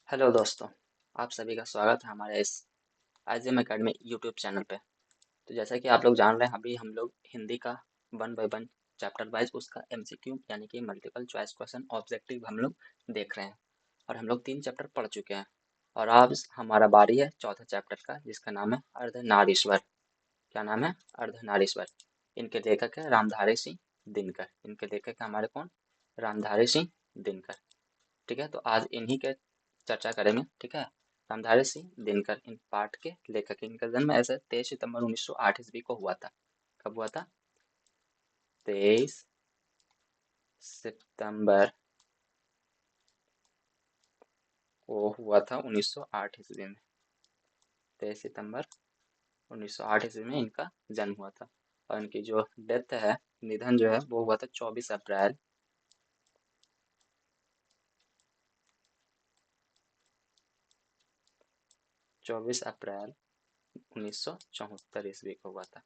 Hello दोस्तों। आप सभी का स्वागत है हमारे इस आईजीएम एकेडमी यूट्यूब चैनल पे। तो जैसा कि आप लोग जान रहे हैं, अभी हम लोग हिंदी का 1 बाय 1 चैप्टर वाइज उसका एमसीक्यू यानी कि मल्टीपल चॉइस क्वेश्चन ऑब्जेक्टिव हम लोग देख रहे हैं। और हम लोग 3 चैप्टर पढ़ चुके हैं और आज हमारा बारी है चौथा चैप्टर का, जिसका नाम है अर्धनारीश्वर। क्या नाम है? अर्धनारीश्वर। इनके लेखक है रामधारी सिंह दिनकर। इनके लेखक है हमारे कौन? रामधारी सिंह दिनकर। ठीक है, तो आज इन्हीं के चर्चा करेंगे। ठीक है, रामधारी सिंह दिनकर इन पाठ के लेखक हैं। इनका जन्म ऐसे 23 सितंबर 1908 ईस्वी को हुआ था। कब हुआ था? 23 सितंबर को हुआ था 1908 ईस्वी में। 23 सितंबर 1908 ईस्वी में इनका जन्म हुआ था। और इनकी जो डेथ है, निधन जो है, वो हुआ था 24 अप्रैल 1974 ईस्वी को हुआ था।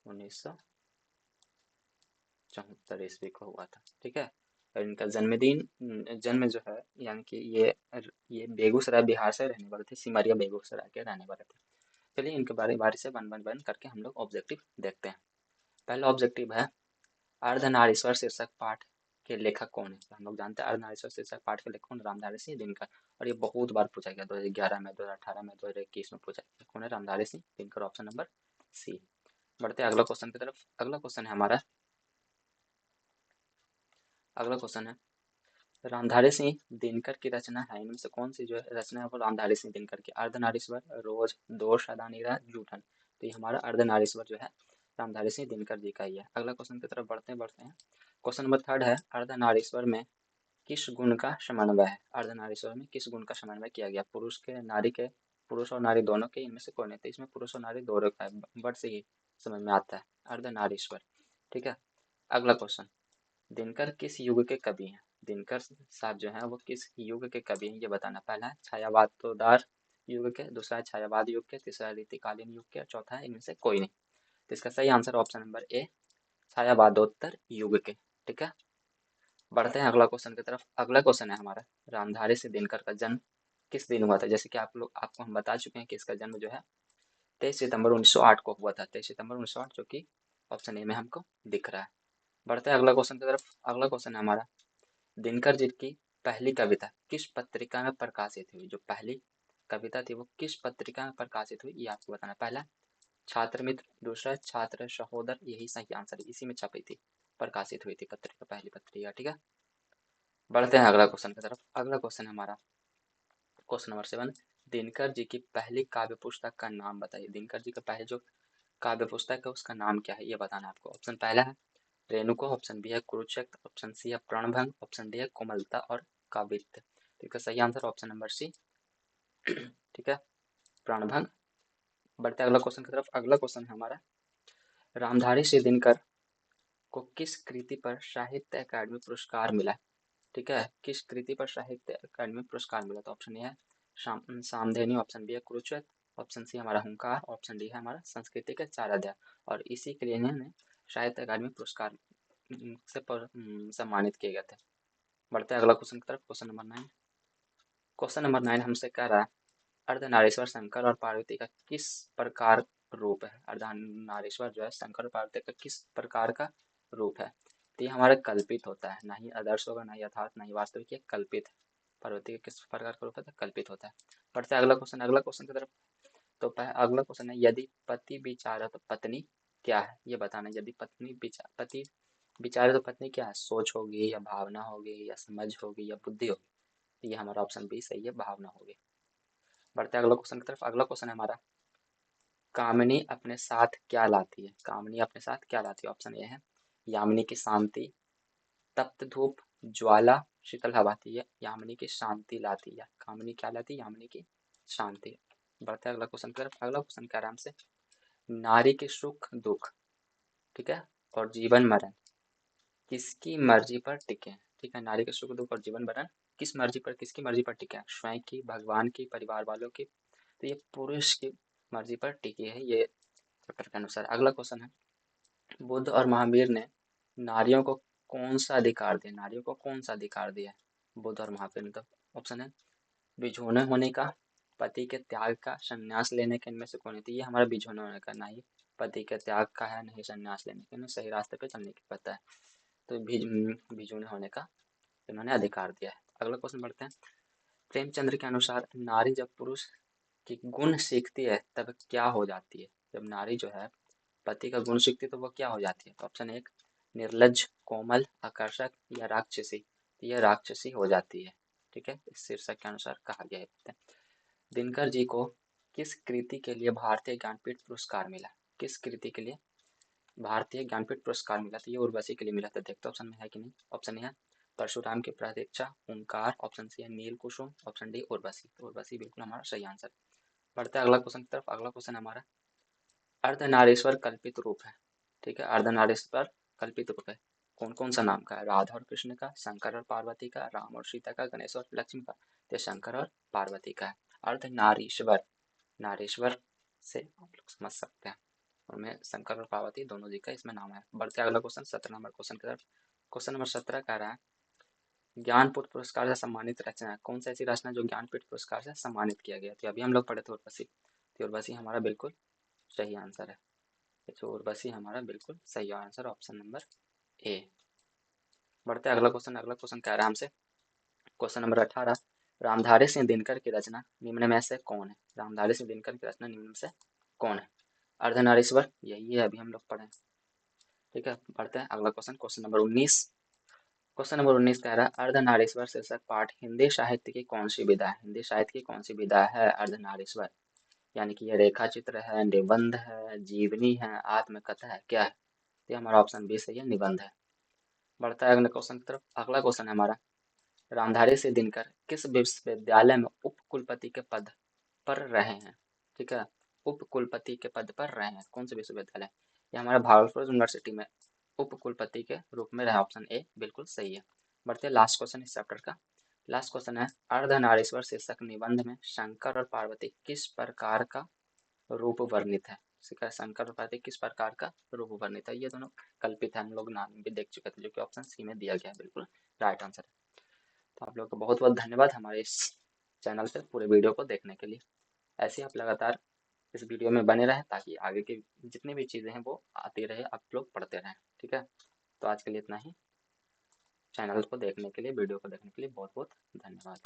1974 ईस्वी को हुआ था। ठीक है, और इनका जन्मदिन, जन्म जो है, यानी कि ये बेगूसराय बिहार से रहने वाले थे। सिमरिया बेगूसराय के रहने वाले थे। चलिए इनके बारे बारी से वन वन वन करके हम लोग ऑब्जेक्टिव देखते हैं। पहला ऑब्जेक्टिव है, अर्धनारीश्वर शीर्षक पाठ के लेखक कौन है? तो हम लोग जानते हैं अर्धनारीश्वर शीर्षक पाठ के लेखक कौन? रामधारी सिंह दिनकर। और ये बहुत बार पूछा गया, 2011 में, 2018 में, 2021 में पूछा गया। कौन है? Ramdhari Singh Dinkar. Option number C. बढ़ते हैं अगला क्वेश्चन की तरफ। अगला क्वेश्चन है हमारा, अगला क्वेश्चन है, रामधारी सिंह दिनकर की रचना है, इनमें से कौन सी जो है रचना है वो रामधारी सिंह दिनकर की? अर्धनारीश्वर, रोज, दोष, अदानीरा, जूठन। तो ये हमारा अर्धनारीश्वर जो है रामधारी सिंह दिनकर जी का ही है। अगला क्वेश्चन की तरफ बढ़ते हैं। क्वेश्चन नंबर 3 है, अर्धनारीश्वर में किस गुण का समन्वय है? अर्धनारीश्वर में किस गुण का समन्वय किया गया? पुरुष के, नारी के, पुरुष और नारी दोनों के, इनमें से कोई नहीं? तो इसमें पुरुष और नारी दोनों का है, वर्ड से ही समझ में आता है अर्धनारीश्वर। ठीक है, अगला क्वेश्चन, दिनकर किस युग के कवि हैं? दिनकर साहब जो हैं वो किस युग के कवि हैं, ये बताना। पहला है छायावादोदार युग के, दूसरा है छायावाद युग के, तीसरा है रीतिकालीन युग के, और चौथा है इनमें से कोई नहीं। तो इसका सही आंसर ऑप्शन नंबर ए, छायावादोत्तर युग के। ठीक है, बढ़ते हैं अगला क्वेश्चन की तरफ। अगला क्वेश्चन है हमारा, रामधारी सिंह दिनकर का जन्म किस दिन हुआ था? जैसे कि आपको हम बता चुके हैं कि इसका जन्म जो है 23 सितंबर 1908 को हुआ था। 23 सितंबर 1908, जो कि ऑप्शन ए में हमको दिख रहा है। बढ़ते हैं अगला क्वेश्चन की तरफ। अगला क्वेश्चन है हमारा, दिनकर जी की पहली कविता किस पत्रिका में प्रकाशित हुई? जो पहली कविता थी वो किस पत्रिका में प्रकाशित हुई, ये आपको बताना। पहला छात्र मित्र, दूसरा छात्र सहोदर, यही सही आंसर है, इसी में छपी थी, प्रकाशित हुई थी पत्रिका, पहली पत्रिका। ठीक है, बढ़ते हैं अगला क्वेश्चन की तरफ। अगला क्वेश्चन है हमारा क्वेश्चन नंबर 7, दिनकर जी की पहली काव्य पुस्तक का नाम बताइए। दिनकर जी का पहले जो काव्य पुस्तक है उसका नाम क्या है, ये बताना है आपको। ऑप्शन पहला है रेणुका, ऑप्शन बी है कुरुक्षेत्र, ऑप्शन सी है प्रणभंग, ऑप्शन डी है कोमलता और काव्यित्य। तो इसका सही आंसर ऑप्शन नंबर सी। ठीक है, प्रणभंग। बढ़ते हैं अगला क्वेश्चन की तरफ। अगला क्वेश्चन है हमारा, रामधारी सिंह दिनकर को किस कृति पर साहित्य अकादमी पुरस्कार मिला? ठीक है, किस कृति पर साहित्य अकादमी पुरस्कार मिला? तो ऑप्शन ए है सामधेनी, ऑप्शन बी है कुरुक्षेत्र, ऑप्शन सी हमारा हुंकार, ऑप्शन डी है हमारा संस्कृति के 4 अध्याय। और इसी के लिए इन्हें साहित्य अकादमी पुरस्कार से सम्मानित किए गए थे। बढ़ते हैं अगला क्वेश्चन की तरफ। क्वेश्चन नंबर 9 हमसे कह रहा है, अर्धनारीश्वर शंकर और पार्वती का किस प्रकार रूप है? अर्धनारीश्वर जो है शंकर और पार्वती का किस प्रकार का रूप है? तो ये हमारा कल्पित होता है, ना ही आदर्श होगा, ना ही यथार्थ, ना ही वास्तविक, ये कल्पित है। पार्वती का किस प्रकार का रूप है? तो कल्पित होता है। बढ़ते हैं अगला क्वेश्चन की तरफ। तो अगला क्वेश्चन है, यदि पति विचारे तो पत्नी क्या है, ये बताना। यदि पति विचारे तो पत्नी क्या है? सोच होगी, या भावना होगी, या समझ होगी, या बुद्धि होगी? तो ये हमारा ऑप्शन बी सही है, भावना होगी। बढ़ते हैं अगला क्वेश्चन की तरफ। अगला क्वेश्चन है हमारा, कामिनी अपने साथ क्या लाती है? कामिनी अपने साथ क्या लाती है? ऑप्शन ए है यामिनी की शांति, तप्त धूप, ज्वाला, शीतल हवा। आती है यामिनी की शांति लाती है। कामिनी क्या लाती है? यामिनी की शांति। बढ़ते हैं अगला क्वेश्चन की तरफ। अगला क्वेश्चन क्या, आराम से, नारी के सुख दुख, ठीक है, और जीवन मरण किसकी मर्जी पर टिके हैं? ठीक है, नारी के सुख दुख और जीवन मरण किस मर्जी पर, किसकी मर्जी पर टिके हैं? स्वयं की, भगवान की, परिवार वालों की? तो ये पुरुष की मर्जी पर टिकी है, ये चैप्टर के अनुसार। अगला क्वेश्चन है, बुद्ध और महावीर ने नारियों को कौन सा अधिकार दिया? नारियों को कौन सा अधिकार दिया है बुद्ध और महावीर ने? तो ऑप्शन है बिछोने होने का, पति के त्याग का, संन्यास लेने के, इनमें से कौन है? तो ये हमारा बिछोने होने का, ना ही पति के त्याग का है, नहीं संन्यास लेने का, इन्हें सही रास्ते पे चलने की पता है। तो बिछोने होने का इन्होंने अधिकार दिया है। अगला क्वेश्चन बढ़ते हैं। प्रेमचंद्र के अनुसार नारी जब पुरुष की गुण सीखती है तब क्या हो जाती है? जब नारी जो है पति का गुण सीखती है तो वो क्या हो जाती है? तो ऑप्शन एक, निर्लज्ज, कोमल, आकर्षक या राक्षसी। तो यह राक्षसी हो जाती है। ठीक है, इस शीर्षक के अनुसार कहा गया है। दिनकर जी को किस कृति के लिए भारतीय ज्ञानपीठ पुरस्कार मिला? किस कृति के लिए भारतीय ज्ञानपीठ पुरस्कार मिला? तो ये उर्वशी के लिए मिला था। देखते ऑप्शन में है कि नहीं। ऑप्शन ए है परशुराम की प्रतीक्षा, ओंकार। ऑप्शन सी है नील कुसुम। Option D Urvashi. तो उर्वशी बिल्कुल हमारा सही आंसर। बढ़ते हैं अगला क्वेश्चन की तरफ। अगला क्वेश्चन हमारा अर्धनारीश्वर कल्पित रूप है। ठीक है, अर्धनारीश्वर कल्पित रूप है। कौन कौन सा नाम का है? राधा और कृष्ण का, शंकर और पार्वती का, राम और सीता का, गणेश और लक्ष्मी का। तो शंकर और पार्वती का है अर्धनारीश्वर। नारीश्वर से आप लोग समझ सकते हैं, उनमें शंकर और पार्वती दोनों जी का इसमें नाम है। बढ़ते अगला क्वेश्चन 17 नंबर क्वेश्चन की तरफ। क्वेश्चन नंबर 17 कह रहा है ज्ञानपीठ पुरस्कार से सम्मानित रचना है। कौन सी ऐसी रचना जो ज्ञानपीठ पुरस्कार से सम्मानित किया गया? तो अभी हम लोग पढ़े थे उर्वशी। तो उर्वशी हमारा बिल्कुल सही आंसर है। तो उर्वशी हमारा बिल्कुल सही आंसर, ऑप्शन नंबर ए। बढ़ते अगला क्वेश्चन। अगला क्वेश्चन कह रहा है हमसे क्वेश्चन नंबर 18, रामधारी सिंह दिनकर की रचना निम्न में से कौन है? रामधारी सिंह दिनकर की रचना निम्न में से कौन है? अर्धनारीश्वर, यही है, अभी हम लोग पढ़े। ठीक है, बढ़ते हैं अगला question. Question number 19। Question number 19 कह रहा है अर्धनारीश्वर शीर्षक पाठ हिंदी साहित्य की कौन सी विधा है? हिंदी साहित्य की कौन सी विधा है अर्धनारीश्वर? यानी कि ये रेखा चित्र है, निबंध है, जीवनी है, आत्मकथा है, क्या है? ये हमारा ऑप्शन बी सही है, निबंध है। बढ़ता है अगले क्वेश्चन की तरफ। अगला क्वेश्चन है हमारा रामधारी सिंह दिनकर किस विश्वविद्यालय में उप कुलपति के पद पर रहे हैं? ठीक है, उप कुलपति के पद पर रहे हैं, कौन से विश्वविद्यालय? ये हमारा भागलपुर यूनिवर्सिटी में उप कुलपति के रूप में रहा, ऑप्शन ए बिल्कुल सही है। बढ़ते लास्ट क्वेश्चन इस चैप्टर का। लास्ट क्वेश्चन है अर्धनारीश्वर शीर्षक निबंध में शंकर और पार्वती किस प्रकार का रूप वर्णित है? शंकर और पार्वती किस प्रकार का रूप वर्णित है? ये दोनों कल्पित है, हम लोग नाम भी देख चुके थे, जो कि ऑप्शन सी में दिया गया है, बिल्कुल राइट आंसर है। तो आप लोग का बहुत बहुत धन्यवाद हमारे इस चैनल पे पूरे वीडियो को देखने के लिए। ऐसे ही आप लगातार इस वीडियो में बने रहें ताकि आगे की जितनी भी चीज़ें हैं वो आती रहे, आप लोग पढ़ते रहें। ठीक है, तो आज के लिए इतना ही। चैनल को देखने के लिए, वीडियो को देखने के लिए बहुत बहुत धन्यवाद।